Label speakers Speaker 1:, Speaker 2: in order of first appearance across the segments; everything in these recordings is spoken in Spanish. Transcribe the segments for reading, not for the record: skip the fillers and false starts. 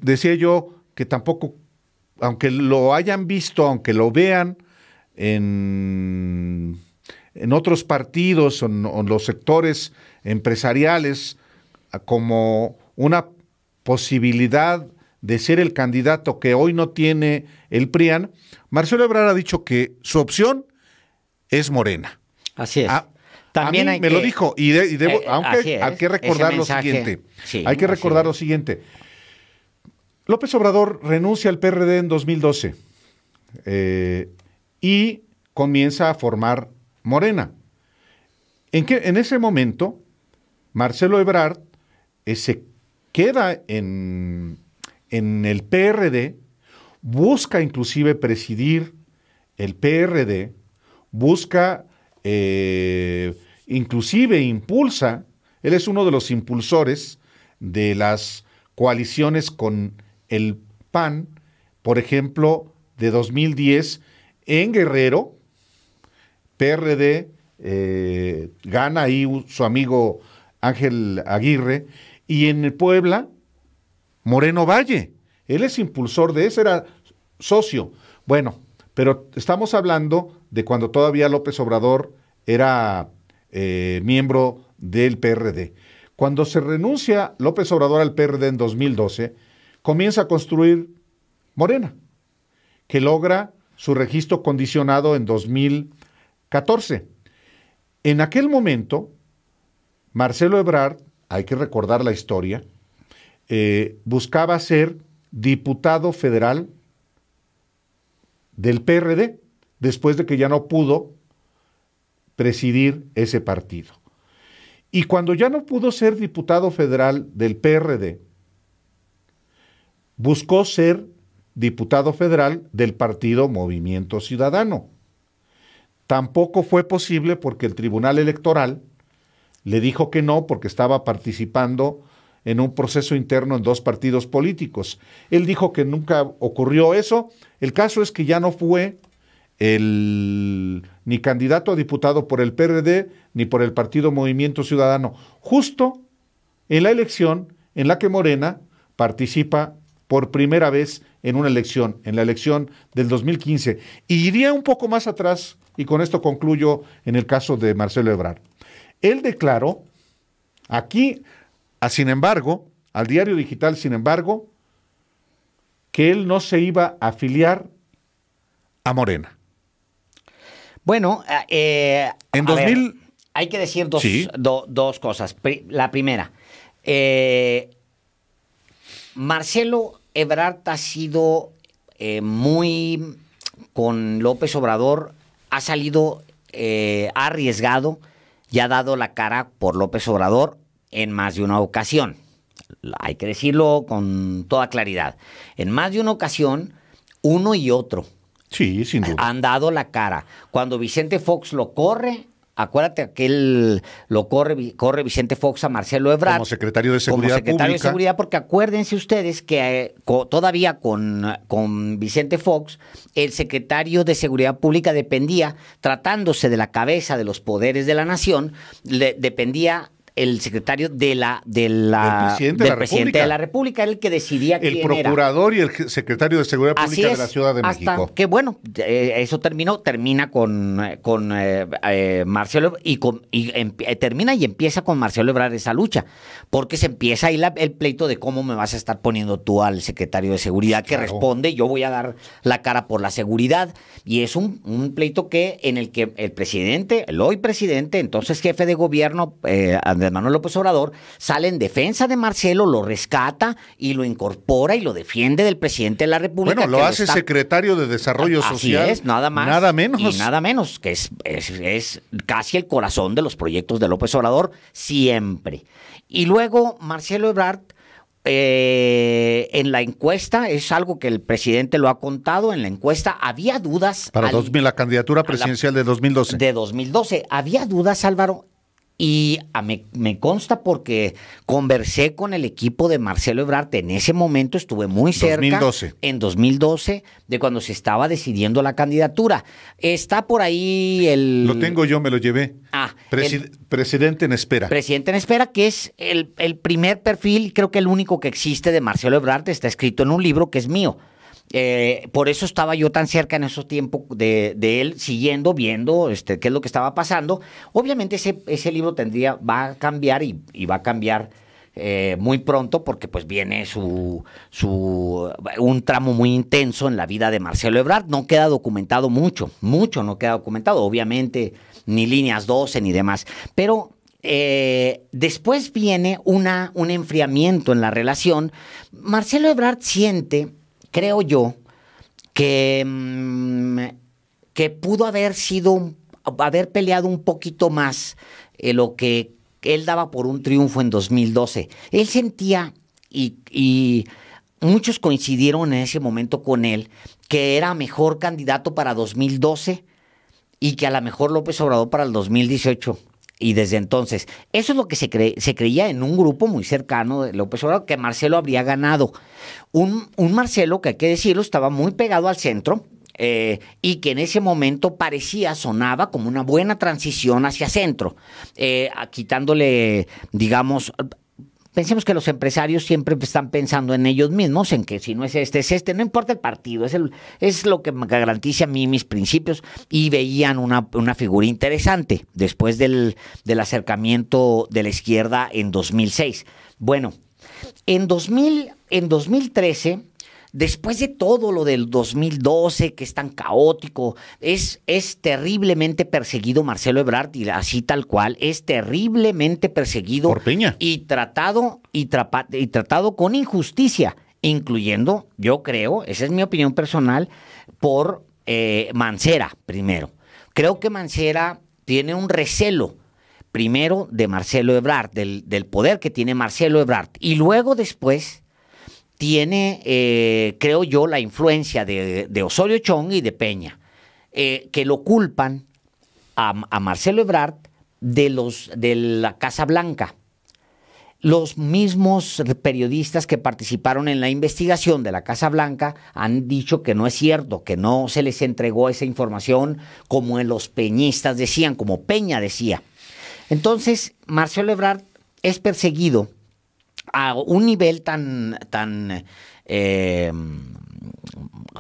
Speaker 1: decía yo que tampoco, aunque lo hayan visto, aunque lo vean en otros partidos o en los sectores empresariales como una posibilidad de ser el candidato que hoy no tiene el PRIAN, Marcelo Ebrard ha dicho que su opción es Morena.
Speaker 2: Así es.
Speaker 1: También a mí me lo dijo, aunque hay que recordar lo siguiente. Sí, hay que recordar lo siguiente. López Obrador renuncia al PRD en 2012 y comienza a formar Morena. En ese momento, Marcelo Ebrard se queda en el PRD, busca inclusive presidir el PRD, busca, inclusive impulsa, él es uno de los impulsores de las coaliciones con el PAN, por ejemplo, de 2010 en Guerrero, PRD, gana ahí su amigo Ángel Aguirre, y en Puebla, Moreno Valle. Él es impulsor de eso, era socio. Bueno, pero estamos hablando de cuando todavía López Obrador era miembro del PRD. Cuando se renuncia López Obrador al PRD en 2012, comienza a construir Morena, que logra su registro condicionado en 2014. En aquel momento, Marcelo Ebrard, hay que recordar la historia, buscaba ser diputado federal del PRD, después de que ya no pudo presidir ese partido. Y cuando ya no pudo ser diputado federal del PRD, buscó ser diputado federal del partido Movimiento Ciudadano. Tampoco fue posible porque el Tribunal Electoral le dijo que no, porque estaba participando en un proceso interno en dos partidos políticos. Él dijo que nunca ocurrió eso. El caso es que ya no fue ni candidato a diputado por el PRD ni por el partido Movimiento Ciudadano, justo en la elección en la que Morena participa por primera vez en una elección, en la elección del 2015. Y iría un poco más atrás, y con esto concluyo en el caso de Marcelo Ebrard. Él declaró aquí, sin embargo, al Diario Digital, sin embargo, que él no se iba a afiliar a Morena.
Speaker 2: Bueno,
Speaker 1: en 2000...
Speaker 2: ver, hay que decir dos cosas. La primera, Marcelo Ebrard ha sido muy con López Obrador, ha salido, ha arriesgado y ha dado la cara por López Obrador en más de una ocasión. Hay que decirlo con toda claridad. En más de una ocasión, uno y otro
Speaker 1: sin duda
Speaker 2: han dado la cara. Cuando Vicente Fox lo corre, acuérdate que él lo corre Vicente Fox a Marcelo Ebrard
Speaker 1: como secretario de Seguridad Pública.
Speaker 2: Porque acuérdense ustedes que todavía con Vicente Fox, el secretario de Seguridad Pública dependía, tratándose de la cabeza de los poderes de la nación, dependía el secretario del presidente de la República, era el que decidía quién era.
Speaker 1: El procurador y el secretario de Seguridad Pública de la Ciudad de México.
Speaker 2: Que bueno, eso termina con Marcelo termina y empieza con Marcelo Ebrard esa lucha, porque se empieza ahí el pleito de cómo me vas a estar poniendo tú al secretario de Seguridad, que responde, yo voy a dar la cara por la seguridad, y es un pleito en el que el presidente, el hoy presidente, entonces jefe de gobierno, Andrés Manuel López Obrador, sale en defensa de Marcelo, lo rescata y lo incorpora y lo defiende del presidente de la República.
Speaker 1: Bueno, lo hace secretario de Desarrollo Social.
Speaker 2: Así es, nada más.
Speaker 1: Nada menos.
Speaker 2: Y nada menos, que es casi el corazón de los proyectos de López Obrador, siempre. Y luego Marcelo Ebrard, en la encuesta, es algo que el presidente lo ha contado, en la encuesta había dudas.
Speaker 1: Para la candidatura presidencial de 2012.
Speaker 2: De 2012. Había dudas, Álvaro, Y me consta porque conversé con el equipo de Marcelo Ebrard. En ese momento estuve muy cerca.
Speaker 1: 2012.
Speaker 2: En 2012, de cuando se estaba decidiendo la candidatura. Está por ahí el...
Speaker 1: Lo tengo yo, me lo llevé. Presidente en espera.
Speaker 2: Presidente en espera, que es el primer perfil, creo que el único que existe de Marcelo Ebrard, está escrito en un libro que es mío. Por eso estaba yo tan cerca en esos tiempos de él, siguiendo, viendo qué es lo que estaba pasando. Obviamente ese libro va a cambiar y va a cambiar muy pronto, porque pues viene un tramo muy intenso en la vida de Marcelo Ebrard. No queda documentado mucho no queda documentado, obviamente, ni líneas 12 ni demás, pero después viene un enfriamiento en la relación. Marcelo Ebrard siente, creo yo, que pudo haber peleado un poquito más lo que él daba por un triunfo en 2012. Él sentía, y muchos coincidieron en ese momento con él, que era mejor candidato para 2012 y que a lo mejor López Obrador para el 2018. Y desde entonces, eso es lo que se creía en un grupo muy cercano de López Obrador, que Marcelo habría ganado. Un Marcelo que, hay que decirlo, estaba muy pegado al centro, y que en ese momento sonaba como una buena transición hacia centro, quitándole, digamos... Pensemos que los empresarios siempre están pensando en ellos mismos, en que si no es este, no importa el partido, es lo que me garantiza a mí mis principios, y veían una figura interesante después del acercamiento de la izquierda en 2006. Bueno, en 2013, después de todo lo del 2012, que es tan caótico, es terriblemente perseguido Marcelo Ebrard, y así tal cual, es terriblemente perseguido.
Speaker 1: Por Peña.
Speaker 2: Y tratado con injusticia, incluyendo, yo creo, esa es mi opinión personal, por Mancera primero. Creo que Mancera tiene un recelo, primero de Marcelo Ebrard, del poder que tiene Marcelo Ebrard, y luego después tiene, creo yo, la influencia de Osorio Chong y de Peña, que lo culpan a Marcelo Ebrard de la Casa Blanca. Los mismos periodistas que participaron en la investigación de la Casa Blanca han dicho que no es cierto, que no se les entregó esa información como los peñistas decían, como Peña decía. Entonces, Marcelo Ebrard es perseguido a un nivel tan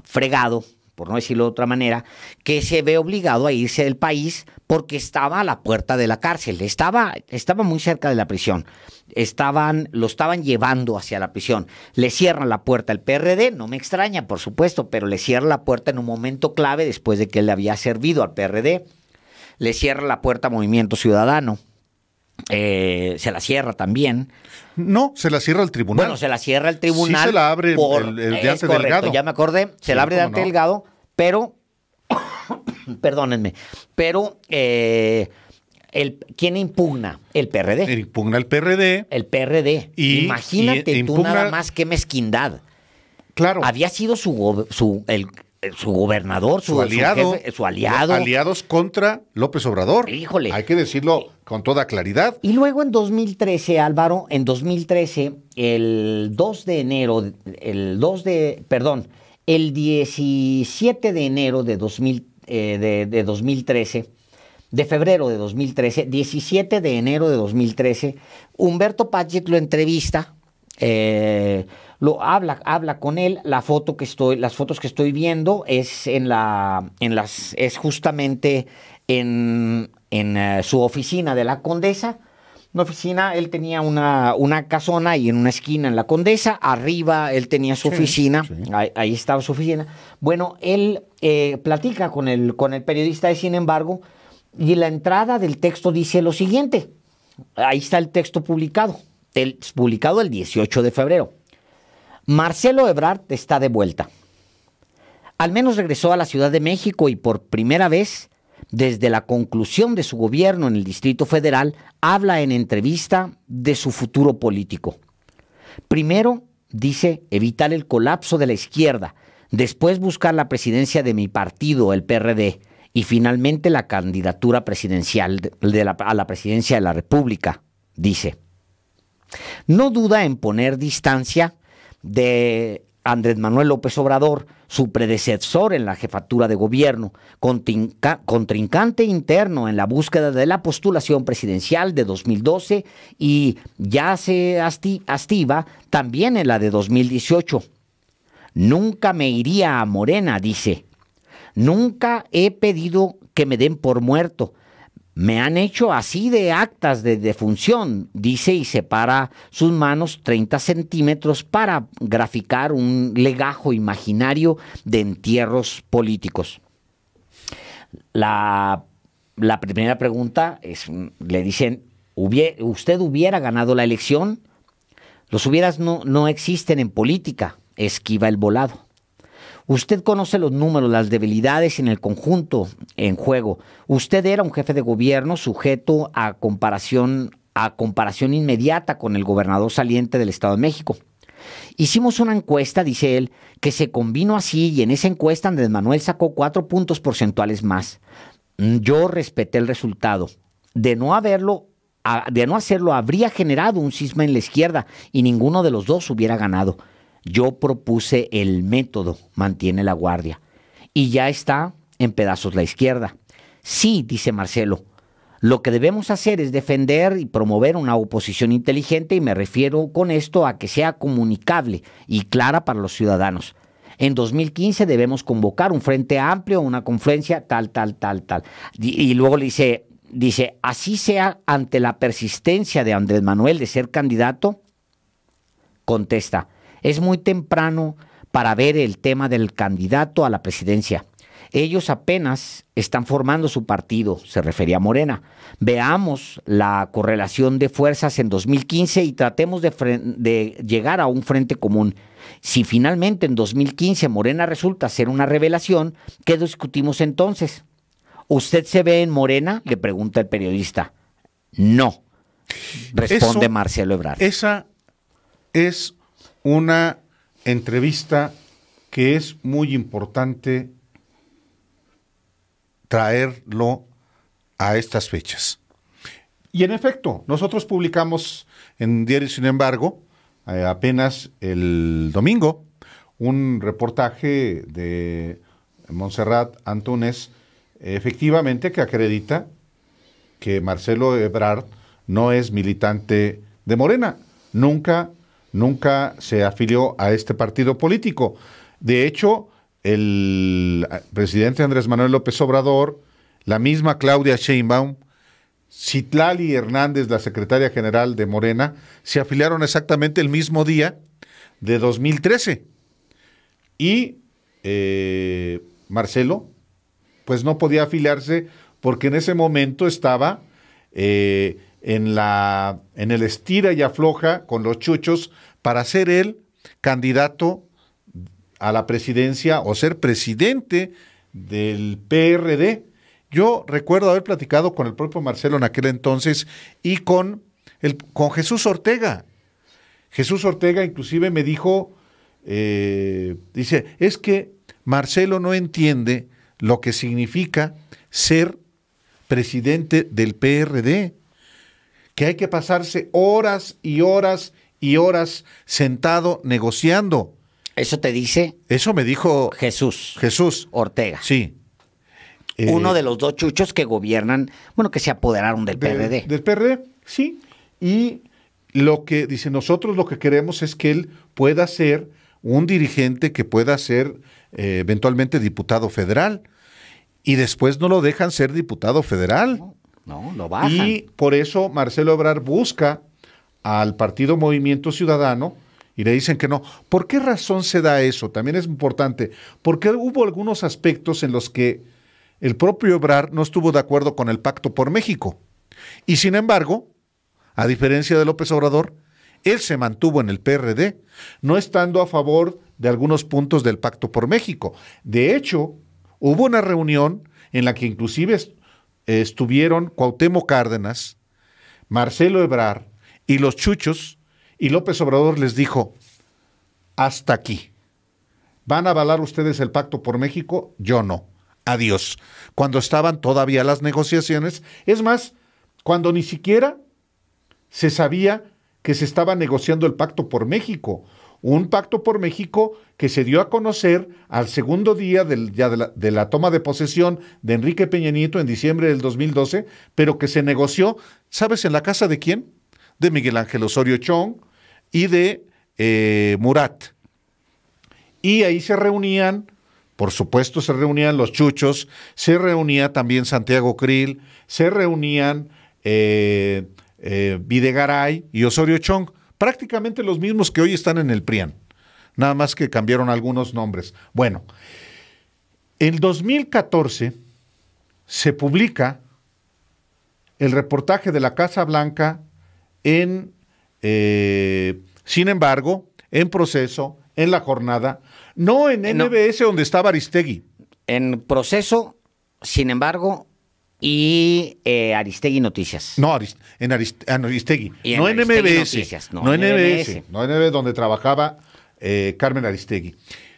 Speaker 2: fregado, por no decirlo de otra manera, que se ve obligado a irse del país porque estaba a la puerta de la cárcel, estaba muy cerca de la prisión, lo estaban llevando hacia la prisión. Le cierran la puerta al PRD, no me extraña, por supuesto, pero le cierran la puerta en un momento clave después de que él le había servido al PRD. Le cierra la puerta a Movimiento Ciudadano. Se la cierra también.
Speaker 1: No, se la cierra el tribunal.
Speaker 2: Bueno, se la cierra el tribunal.
Speaker 1: Sí se la abre el de Ante Delgado.
Speaker 2: Ya me acordé, se la abre de Ante Delgado, pero, perdónenme, pero ¿quién impugna? El PRD.
Speaker 1: Impugna el PRD.
Speaker 2: El PRD. Imagínate tú nada más qué mezquindad.
Speaker 1: Claro.
Speaker 2: Había sido su gobernador, su aliado, jefe, su aliado.
Speaker 1: Aliados contra López Obrador.
Speaker 2: Híjole.
Speaker 1: Hay que decirlo con toda claridad.
Speaker 2: Y luego en 2013, Álvaro, el 17 de enero de 2013, de febrero de 2013, 17 de enero de 2013, Humberto Pacheco lo entrevista, habla con él. Las fotos que estoy viendo es es justamente en su oficina de la Condesa. Una oficina, él tenía una casona ahí en una esquina en la Condesa, arriba él tenía su oficina, sí. Ahí estaba su oficina. Bueno, él platica con el periodista de Sin embargo, y la entrada del texto dice lo siguiente. Ahí está el texto publicado el 18 de febrero. Marcelo Ebrard está de vuelta. Al menos regresó a la Ciudad de México y por primera vez, desde la conclusión de su gobierno en el Distrito Federal, habla en entrevista de su futuro político. Primero, dice, evitar el colapso de la izquierda, después buscar la presidencia de mi partido, el PRD, y finalmente la candidatura presidencial a la presidencia de la República. Dice, no duda en poner distancia de Andrés Manuel López Obrador, su predecesor en la jefatura de gobierno, contrincante interno en la búsqueda de la postulación presidencial de 2012 y ya se hastiva también en la de 2018. Nunca me iría a Morena, dice. Nunca he pedido que me den por muerto. Me han hecho así de actas de defunción, dice, y separa sus manos 30 centímetros para graficar un legajo imaginario de entierros políticos. La primera pregunta es, le dicen, ¿usted hubiera ganado la elección? Los hubieras no existen en política, esquiva el volado. Usted conoce los números, las debilidades en el conjunto en juego. Usted era un jefe de gobierno sujeto a comparación inmediata con el gobernador saliente del Estado de México. Hicimos una encuesta, dice él, que se convino así y en esa encuesta Andrés Manuel sacó 4 puntos porcentuales más. Yo respeté el resultado. De no hacerlo habría generado un cisma en la izquierda y ninguno de los dos hubiera ganado. Yo propuse el método, mantiene la guardia, y ya está en pedazos la izquierda. Sí, dice Marcelo, lo que debemos hacer es defender y promover una oposición inteligente y me refiero con esto a que sea comunicable y clara para los ciudadanos. En 2015 debemos convocar un frente amplio, una confluencia, tal. Y luego le dice, así sea ante la persistencia de Andrés Manuel de ser candidato, contesta, es muy temprano para ver el tema del candidato a la presidencia. Ellos apenas están formando su partido, se refería a Morena. Veamos la correlación de fuerzas en 2015 y tratemos de llegar a un frente común. Si finalmente en 2015 Morena resulta ser una revelación, ¿qué discutimos entonces? ¿Usted se ve en Morena?, le pregunta el periodista. No, responde Marcelo Ebrard.
Speaker 1: Esa es una entrevista que es muy importante traerlo a estas fechas. Y en efecto, nosotros publicamos en Diario Sin Embargo, apenas el domingo, un reportaje de Montserrat Antúnez, efectivamente, que acredita que Marcelo Ebrard no es militante de Morena. Nunca se afilió a este partido político. De hecho, el presidente Andrés Manuel López Obrador, la misma Claudia Sheinbaum, Citlali Hernández, la secretaria general de Morena, se afiliaron exactamente el mismo día de 2013. Y Marcelo, pues no podía afiliarse porque en ese momento estaba en el estira y afloja con los chuchos para ser él candidato a la presidencia o ser presidente del PRD. Yo recuerdo haber platicado con el propio Marcelo en aquel entonces y con Jesús Ortega. Jesús Ortega inclusive me dijo, dice, es que Marcelo no entiende lo que significa ser presidente del PRD, que hay que pasarse horas y horas y horas sentado negociando.
Speaker 2: ¿Eso te dice?
Speaker 1: Eso me dijo
Speaker 2: Jesús Ortega.
Speaker 1: Sí.
Speaker 2: Uno de los dos chuchos que gobiernan, bueno, que se apoderaron del PRD.
Speaker 1: Del PRD, sí. Y lo que dice, nosotros lo que queremos es que él pueda ser un dirigente que pueda ser eventualmente diputado federal. Y después no lo dejan ser diputado federal.
Speaker 2: No, lo bajan.
Speaker 1: Y por eso Marcelo Ebrard busca al partido Movimiento Ciudadano y le dicen que no. ¿Por qué razón se da eso? También es importante. Porque hubo algunos aspectos en los que el propio Ebrard no estuvo de acuerdo con el Pacto por México. Y sin embargo, a diferencia de López Obrador, él se mantuvo en el PRD, no estando a favor de algunos puntos del Pacto por México. De hecho, hubo una reunión en la que inclusive estuvieron Cuauhtémoc Cárdenas, Marcelo Ebrard y los chuchos, y López Obrador les dijo, hasta aquí. ¿Van a avalar ustedes el Pacto por México? Yo no. Adiós. Cuando estaban todavía las negociaciones, es más, cuando ni siquiera se sabía que se estaba negociando el Pacto por México, un Pacto por México que se dio a conocer al segundo día de la toma de posesión de Enrique Peña Nieto en diciembre del 2012, pero que se negoció, ¿sabes en la casa de quién? De Miguel Ángel Osorio Chong y de Murat. Y ahí se reunían, por supuesto se reunían los chuchos, se reunía también Santiago Krill, se reunían Videgaray y Osorio Chong, prácticamente los mismos que hoy están en el PRIAN, nada más que cambiaron algunos nombres. Bueno, en 2014 se publica el reportaje de la Casa Blanca sin embargo, en Proceso, en La Jornada, no en MBS donde estaba Aristegui.
Speaker 2: En Proceso, sin embargo, y Aristegui Noticias.
Speaker 1: No, en Aristegui. No en
Speaker 2: Aristegui
Speaker 1: MBS.
Speaker 2: Noticias,
Speaker 1: No en MBS. No en MBS donde trabajaba Carmen Aristegui.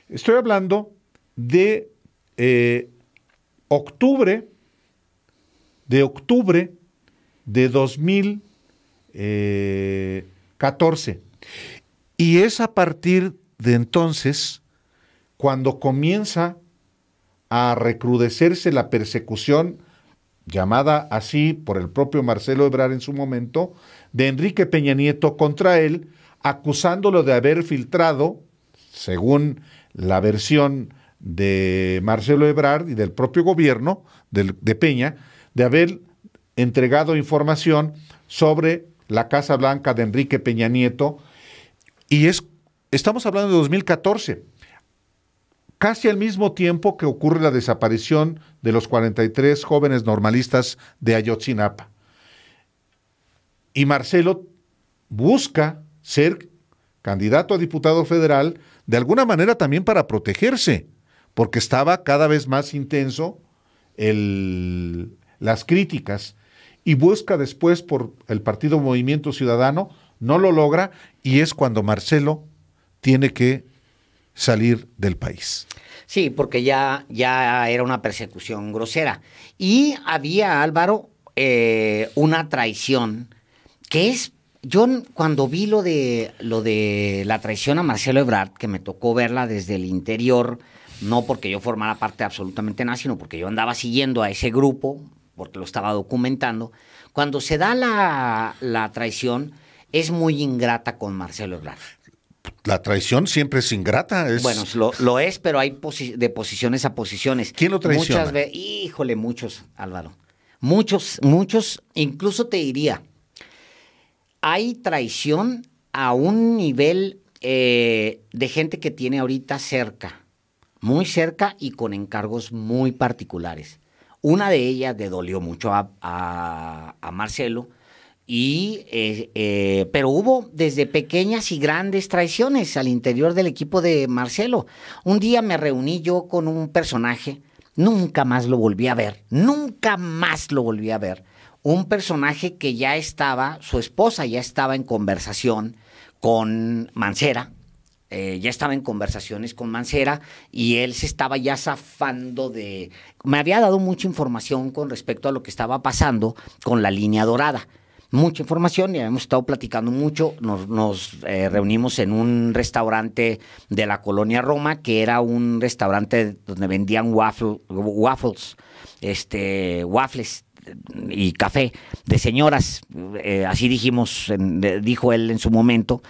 Speaker 1: Estoy hablando de octubre de 2014. Y es a partir de entonces cuando comienza a recrudecerse la persecución, llamada así por el propio Marcelo Ebrard en su momento, de Enrique Peña Nieto contra él, acusándolo de haber filtrado, según la versión de Marcelo Ebrard y del propio gobierno de Peña, de haber entregado información sobre la Casa Blanca de Enrique Peña Nieto, y estamos hablando de 2014, casi al mismo tiempo que ocurre la desaparición de los 43 jóvenes normalistas de Ayotzinapa. Y Marcelo busca ser candidato a diputado federal, de alguna manera también para protegerse, porque estaba cada vez más intenso las críticas, y busca después por el partido Movimiento Ciudadano, no lo logra, y es cuando Marcelo tiene que salir del país.
Speaker 2: Sí, porque ya era una persecución grosera. Y había, Álvaro, una traición, que es, yo cuando vi lo de la traición a Marcelo Ebrard, que me tocó verla desde el interior, no porque yo formara parte de absolutamente nada, sino porque yo andaba siguiendo a ese grupo, porque lo estaba documentando, cuando se da la traición, es muy ingrata con Marcelo Ebrard.
Speaker 1: La traición siempre es ingrata.
Speaker 2: Bueno, lo es, pero hay de posiciones a posiciones.
Speaker 1: ¿Quién lo traiciona?
Speaker 2: Muchas veces, híjole, muchos, Álvaro. Muchos, incluso te diría, hay traición a un nivel de gente que tiene ahorita cerca, muy cerca y con encargos muy particulares. Una de ellas le dolió mucho a Marcelo, pero hubo desde pequeñas y grandes traiciones al interior del equipo de Marcelo. Un día me reuní yo con un personaje, nunca más lo volví a ver. Un personaje que su esposa ya estaba en conversación con Mancera, ya estaba en conversaciones con Mancera, y él se estaba ya zafando me había dado mucha información con respecto a lo que estaba pasando con la línea dorada. Mucha información, y habíamos estado platicando mucho. Nos reunimos en un restaurante de la colonia Roma, que era un restaurante donde vendían waffles y café de señoras, así dijo él en su momento.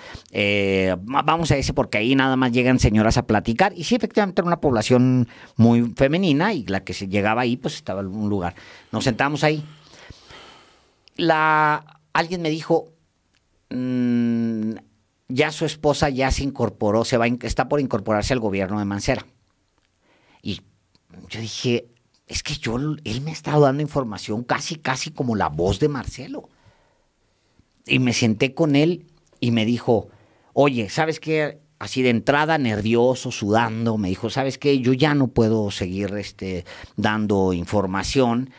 Speaker 2: Vamos a ese porque ahí nada más llegan señoras a platicar, y sí, efectivamente era una población muy femenina, y la que se llegaba ahí pues estaba en un lugar. Nos sentamos ahí. Alguien me dijo, ya su esposa ya se incorporó, está por incorporarse al gobierno de Mancera. Y yo dije, es que él me ha estado dando información casi como la voz de Marcelo. Y me senté con él y me dijo, oye, ¿sabes qué? Así de entrada, nervioso, sudando, me dijo, ¿sabes qué? Yo ya no puedo seguir dando información.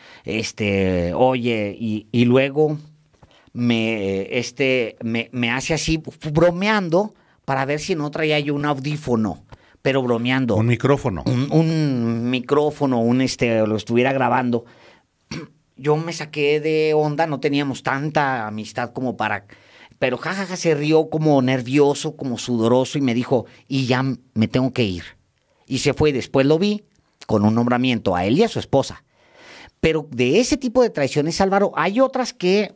Speaker 2: Oye, y luego me hace así, bromeando, para ver si no traía yo un audífono, pero bromeando.
Speaker 1: Un micrófono.
Speaker 2: Un micrófono, lo estuviera grabando. Yo me saqué de onda, no teníamos tanta amistad como para... Pero jajaja se rió como nervioso, como sudoroso y me dijo, y ya me tengo que ir. Y se fue, después lo vi con un nombramiento a él y a su esposa. Pero de ese tipo de traiciones, Álvaro, hay otras que...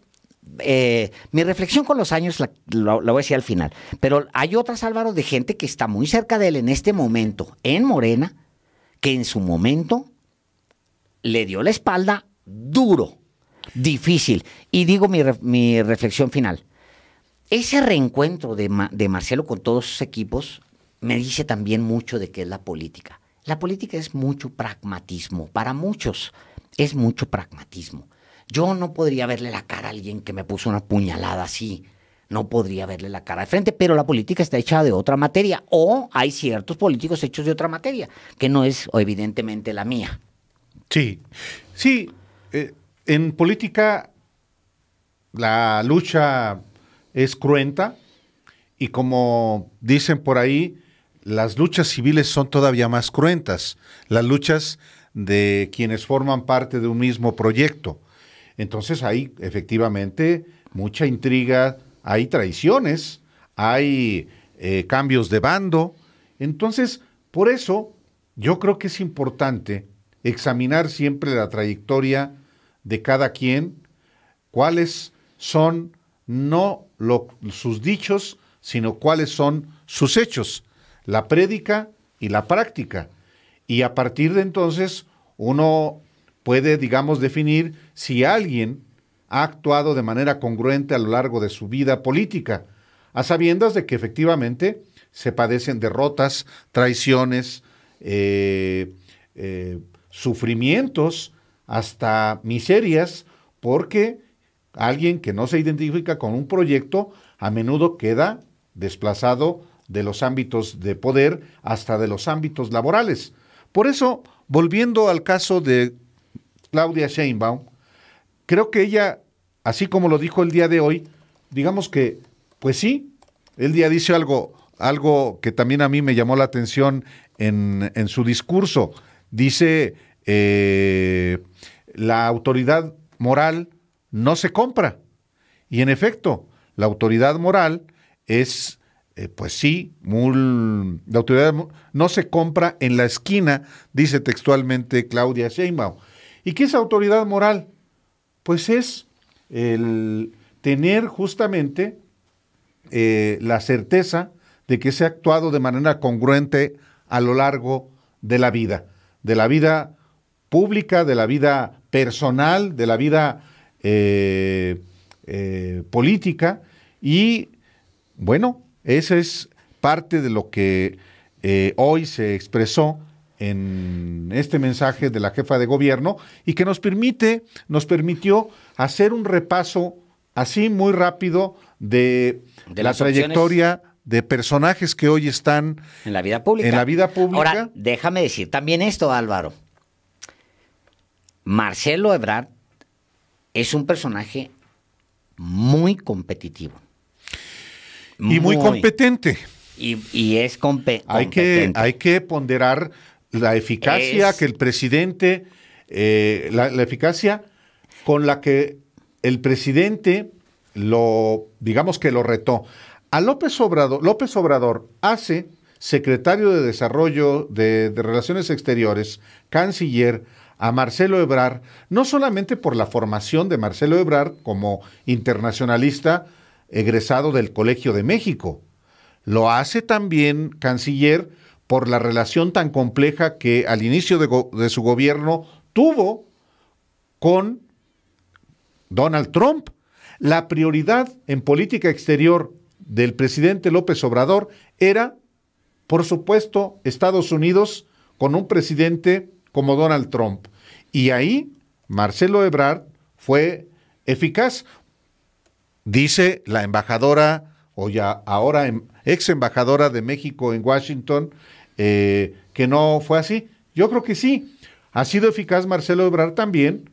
Speaker 2: mi reflexión con los años la voy a decir al final, pero hay otras, Álvaro, de gente que está muy cerca de él en este momento, en Morena, que en su momento le dio la espalda duro, difícil. Y digo mi reflexión final. Ese reencuentro de Marcelo con todos sus equipos me dice también mucho de qué es la política. La política es mucho pragmatismo, para muchos es mucho pragmatismo. Yo no podría verle la cara a alguien que me puso una puñalada así. No podría verle la cara de frente, pero la política está hecha de otra materia. O hay ciertos políticos hechos de otra materia, que no es evidentemente la mía.
Speaker 1: Sí, sí. En política la lucha es cruenta y como dicen por ahí, las luchas civiles son todavía más cruentas. Las luchas de quienes forman parte de un mismo proyecto. Entonces hay efectivamente mucha intriga, hay traiciones, hay cambios de bando. Entonces, por eso yo creo que es importante examinar siempre la trayectoria de cada quien, cuáles son no sus dichos, sino cuáles son sus hechos, la prédica y la práctica. Y a partir de entonces uno puede, digamos, definir si alguien ha actuado de manera congruente a lo largo de su vida política, a sabiendas de que efectivamente se padecen derrotas, traiciones, sufrimientos, hasta miserias, porque alguien que no se identifica con un proyecto a menudo queda desplazado de los ámbitos de poder hasta de los ámbitos laborales. Por eso, volviendo al caso de Claudia Sheinbaum, creo que ella, así como lo dijo el día de hoy, digamos que, pues sí, el día dice algo que también a mí me llamó la atención en su discurso. Dice, la autoridad moral no se compra. Y en efecto, la autoridad moral es, pues sí, la autoridad no se compra en la esquina, dice textualmente Claudia Sheinbaum. ¿Y qué es autoridad moral? Pues es el tener justamente la certeza de que se ha actuado de manera congruente a lo largo de la vida pública, de la vida personal, de la vida política. Y bueno, esa es parte de lo que hoy se expresó en este mensaje de la jefa de gobierno y que nos permitió hacer un repaso así muy rápido de la trayectoria de personajes que hoy están
Speaker 2: en la vida pública. Ahora, déjame decir también esto, Álvaro. Marcelo Ebrard es un personaje muy competitivo.
Speaker 1: Y muy competente.
Speaker 2: Y es competente.
Speaker 1: Hay que ponderar la eficacia que el presidente, la eficacia con la que el presidente digamos que lo retó. A López Obrador hace secretario de Desarrollo de Relaciones Exteriores, canciller, a Marcelo Ebrard, no solamente por la formación de Marcelo Ebrard como internacionalista egresado del Colegio de México, lo hace también canciller por la relación tan compleja que al inicio de su gobierno tuvo con Donald Trump. La prioridad en política exterior del presidente López Obrador era, por supuesto, Estados Unidos con un presidente como Donald Trump. Y ahí Marcelo Ebrard fue eficaz. Dice la embajadora, o ya ahora ex embajadora de México en Washington, que no fue así. Yo creo que sí. Ha sido eficaz Marcelo Ebrard también,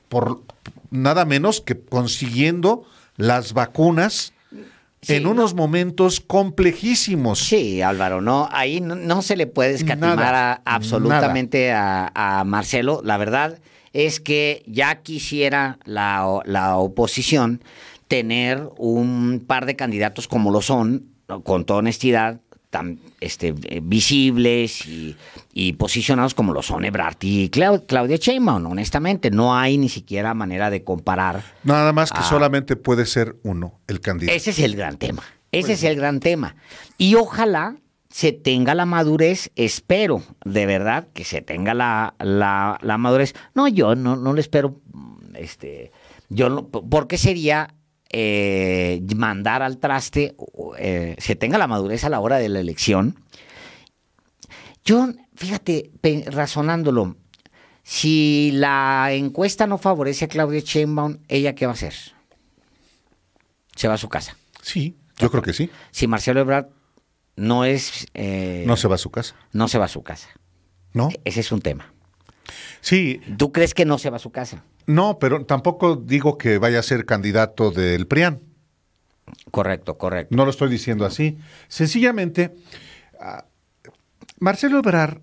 Speaker 1: por nada menos que consiguiendo las vacunas en unos momentos complejísimos.
Speaker 2: Sí, Álvaro, no, ahí no se le puede escatimar absolutamente a Marcelo. La verdad es que ya quisiera la oposición tener un par de candidatos como lo son, con toda honestidad, tan visibles y posicionados como lo son Ebrard y Claudia Sheinbaum. Honestamente, no hay ni siquiera manera de comparar.
Speaker 1: Nada más que solamente puede ser uno, el candidato.
Speaker 2: Ese es el gran tema. Ese es el gran tema. Y ojalá se tenga la madurez, espero de verdad que se tenga la madurez. No, yo no le espero, porque sería mandar al traste, se tenga la madurez a la hora de la elección. Yo, fíjate, razonándolo, si la encuesta no favorece a Claudia Sheinbaum, ¿ella qué va a hacer? Se va a su casa.
Speaker 1: Sí, yo creo que sí.
Speaker 2: Si Marcelo Ebrard no es...
Speaker 1: no se va a su casa.
Speaker 2: No se va a su casa.
Speaker 1: ¿No?
Speaker 2: Ese es un tema.
Speaker 1: Sí.
Speaker 2: ¿Tú crees que no se va a su casa?
Speaker 1: No, pero tampoco digo que vaya a ser candidato del PRIAN.
Speaker 2: Correcto.
Speaker 1: No lo estoy diciendo así. Sencillamente, Marcelo Ebrard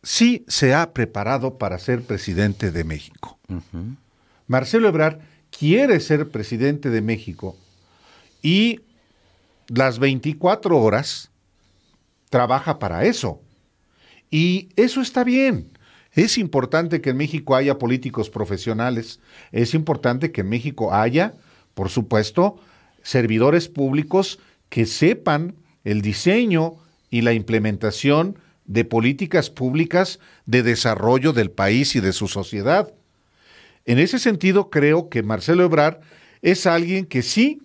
Speaker 1: sí se ha preparado para ser presidente de México.
Speaker 2: Uh-huh.
Speaker 1: Marcelo Ebrard quiere ser presidente de México y las 24 horas trabaja para eso. Y eso está bien. Es importante que en México haya políticos profesionales. Es importante que en México haya, por supuesto, servidores públicos que sepan el diseño y la implementación de políticas públicas de desarrollo del país y de su sociedad. En ese sentido, creo que Marcelo Ebrard es alguien que sí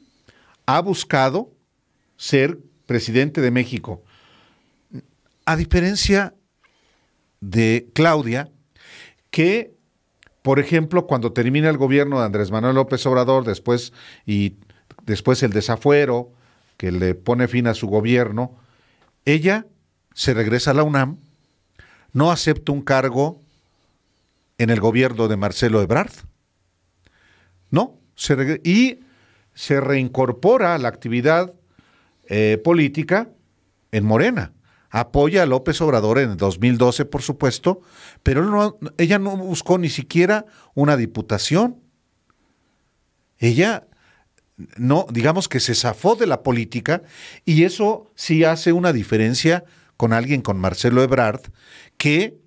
Speaker 1: ha buscado ser presidente de México. A diferencia de Claudia, que, por ejemplo, cuando termina el gobierno de Andrés Manuel López Obrador, después el desafuero, que le pone fin a su gobierno, ella se regresa a la UNAM, no acepta un cargo en el gobierno de Marcelo Ebrard, no, y se reincorpora a la actividad política en Morena. Apoya a López Obrador en el 2012, por supuesto, pero ella no buscó ni siquiera una diputación. Ella no, digamos que se zafó de la política, y eso sí hace una diferencia con alguien, con Marcelo Ebrard, que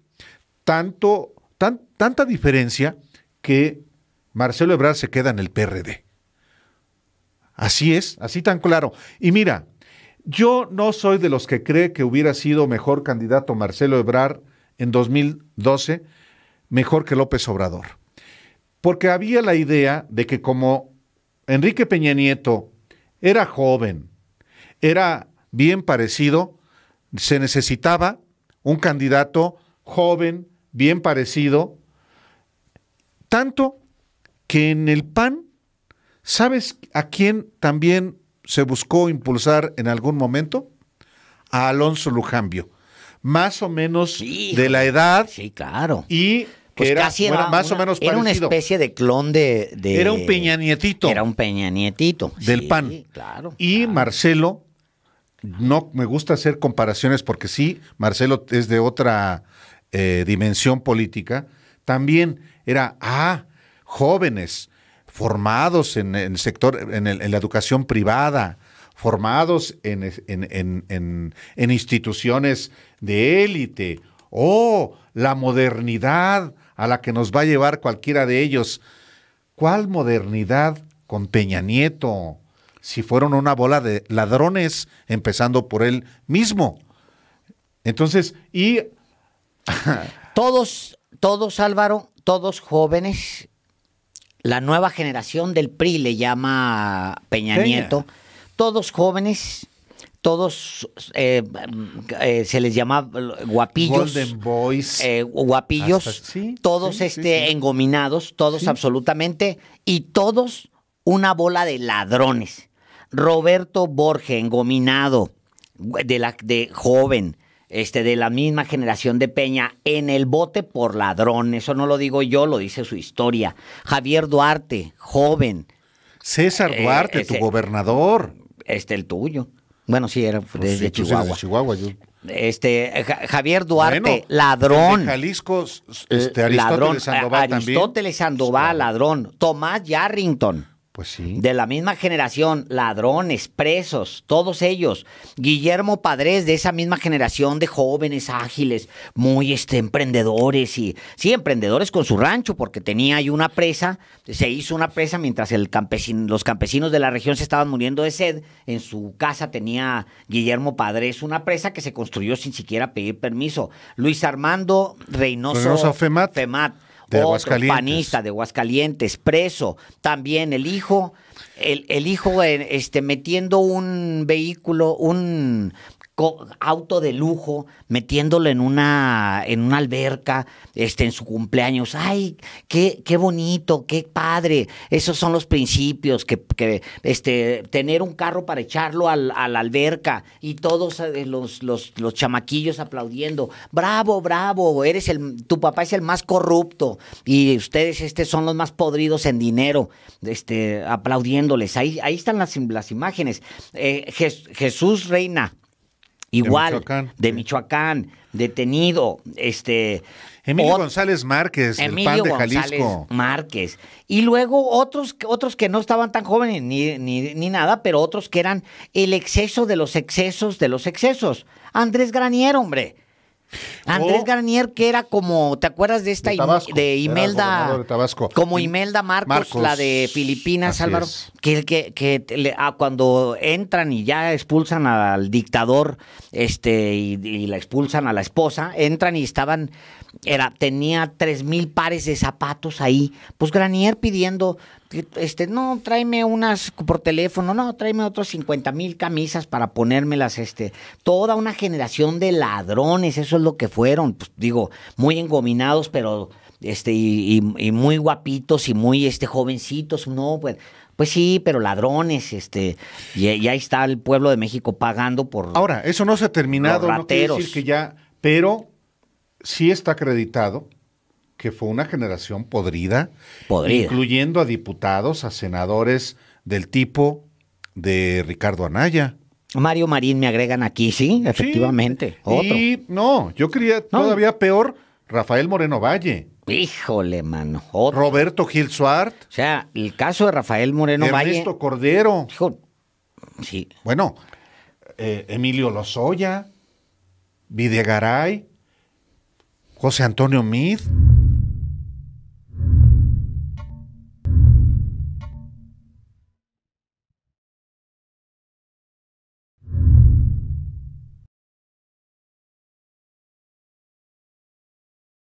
Speaker 1: tanta diferencia que Marcelo Ebrard se queda en el PRD. Así es, así tan claro. Y mira, yo no soy de los que cree que hubiera sido mejor candidato Marcelo Ebrard en 2012, mejor que López Obrador. Porque había la idea de que como Enrique Peña Nieto era joven, era bien parecido, se necesitaba un candidato joven, bien parecido, tanto que en el PAN, ¿sabes a quién también se buscó impulsar en algún momento? A Alonso Lujambio, más o menos de la edad.
Speaker 2: Sí, claro.
Speaker 1: Y
Speaker 2: pues
Speaker 1: que
Speaker 2: casi
Speaker 1: era más o menos parecido.
Speaker 2: Era una especie de clon de...
Speaker 1: Era un Peña Nietito.
Speaker 2: Era un Peña Nietito.
Speaker 1: Del PAN.
Speaker 2: Claro.
Speaker 1: Y claro. Marcelo, no me gusta hacer comparaciones porque sí, Marcelo es de otra dimensión política. También era, jóvenes, formados en el sector, en la educación privada, formados en instituciones de élite. La modernidad a la que nos va a llevar cualquiera de ellos. ¿Cuál modernidad con Peña Nieto? Si fueron una bola de ladrones, empezando por él mismo. Entonces,
Speaker 2: Todos, Álvaro, todos jóvenes. La nueva generación del PRI le llama Peña Nieto. Todos jóvenes, todos se les llama guapillos.
Speaker 1: Golden Boys.
Speaker 2: Guapillos.
Speaker 1: Sí,
Speaker 2: todos
Speaker 1: sí.
Speaker 2: engominados, todos absolutamente. Y todos una bola de ladrones. Roberto Borge, engominado, de joven. De la misma generación de Peña, en el bote por ladrón. Eso no lo digo yo, lo dice su historia. Javier Duarte, joven.
Speaker 1: César Duarte, tu gobernador.
Speaker 2: El tuyo. Bueno, sí, era
Speaker 1: Pues
Speaker 2: desde
Speaker 1: sí, tú eres de
Speaker 2: Chihuahua.
Speaker 1: Chihuahua, yo.
Speaker 2: Javier Duarte,
Speaker 1: Bueno,
Speaker 2: ladrón.
Speaker 1: el de Jalisco, Aristóteles
Speaker 2: Ladrón.
Speaker 1: Sandoval también.
Speaker 2: Aristóteles Sandoval, ladrón. Tomás Yarrington.
Speaker 1: Pues sí.
Speaker 2: De la misma generación, ladrones, presos, todos ellos. Guillermo Padres, de esa misma generación de jóvenes ágiles, muy emprendedores y sí, emprendedores con su rancho, porque tenía ahí una presa, se hizo una presa mientras los campesinos de la región se estaban muriendo de sed. En su casa tenía Guillermo Padres una presa que se construyó sin siquiera pedir permiso. Luis Armando Reynoso
Speaker 1: Femat. De
Speaker 2: Otro
Speaker 1: Aguascalientes.
Speaker 2: panista de Aguascalientes, preso. También el hijo metiendo un vehículo, auto de lujo, metiéndolo en una alberca, en su cumpleaños. Ay, qué bonito, qué padre. Esos son los principios, que tener un carro para echarlo a la alberca y todos los chamaquillos aplaudiendo. Bravo, bravo, tu papá es el más corrupto y ustedes son los más podridos en dinero, aplaudiéndoles. Ahí están las imágenes. Jesús Reina. Igual, de Michoacán, detenido,
Speaker 1: Emilio González Márquez, el PAN de Jalisco.
Speaker 2: Márquez. Y luego otros que no estaban tan jóvenes ni nada, pero otros que eran el exceso de los excesos de los excesos. Andrés Granier, hombre. Andrés Garnier, que era como, ¿te acuerdas de esta
Speaker 1: de Tabasco,
Speaker 2: de Imelda?
Speaker 1: De Tabasco.
Speaker 2: Como Imelda Marcos, la de Filipinas, Álvaro.
Speaker 1: Es.
Speaker 2: Cuando entran y ya expulsan al dictador, y la expulsan a la esposa, entran y tenía 3,000 pares de zapatos ahí. Pues Granier pidiendo, no, tráeme unas por teléfono, no, tráeme otros 50,000 camisas para ponérmelas, toda una generación de ladrones, eso es lo que fueron, pues digo, muy engominados, pero, y muy guapitos y muy, jovencitos, no, pues sí, pero ladrones, y ahí está el pueblo de México pagando por.
Speaker 1: Ahora, eso no se ha terminado,
Speaker 2: los
Speaker 1: no quiere
Speaker 2: rateros.
Speaker 1: decir que ya, pero sí está acreditado que fue una generación podrida, incluyendo a diputados, a senadores del tipo de Ricardo Anaya.
Speaker 2: Mario Marín me agregan aquí, sí, efectivamente,
Speaker 1: Sí.
Speaker 2: otro.
Speaker 1: Y no, yo quería todavía peor, Rafael Moreno Valle.
Speaker 2: Híjole, mano, otro.
Speaker 1: Roberto Gil Suart.
Speaker 2: O sea, el caso de Rafael Moreno
Speaker 1: Ernesto
Speaker 2: Valle.
Speaker 1: Cordero.
Speaker 2: Hijo, sí.
Speaker 1: Bueno, Emilio Lozoya, Videgaray, José Antonio Meade.